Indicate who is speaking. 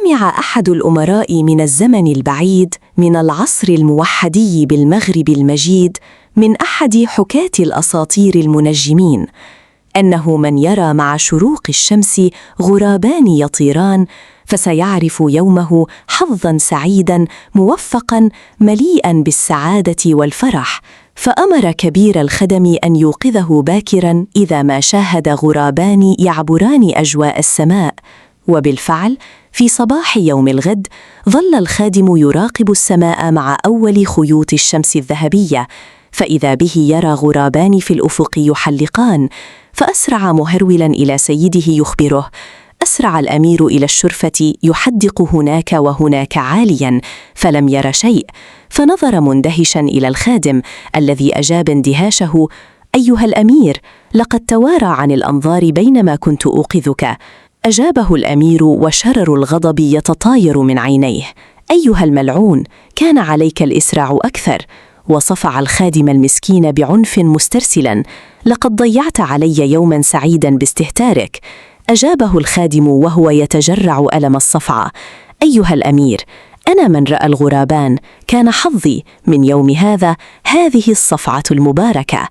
Speaker 1: سمع أحد الأمراء من الزمن البعيد من العصر الموحدي بالمغرب المجيد من أحد حكاة الأساطير المنجمين أنه من يرى مع شروق الشمس غرابان يطيران فسيعرف يومه حظاً سعيداً موفقاً مليئاً بالسعادة والفرح، فأمر كبير الخدم أن يوقظه باكراً إذا ما شاهد غرابان يعبران أجواء السماء. وبالفعل في صباح يوم الغد ظل الخادم يراقب السماء مع أول خيوط الشمس الذهبية، فإذا به يرى غرابان في الأفق يحلقان، فأسرع مهرولاً إلى سيده يخبره. أسرع الأمير إلى الشرفة يحدق هناك وهناك عالياً، فلم ير شيء، فنظر مندهشاً إلى الخادم الذي أجاب اندهاشه: أيها الأمير، لقد توارى عن الأنظار بينما كنت أوقظك. أجابه الأمير وشرر الغضب يتطاير من عينيه: أيها الملعون، كان عليك الإسراع أكثر. وصفع الخادم المسكين بعنف مسترسلاً: لقد ضيعت علي يوماً سعيداً باستهتارك. أجابه الخادم وهو يتجرع ألم الصفعة: أيها الأمير، أنا من رأى الغرابان، كان حظي من يوم هذه الصفعة المباركة.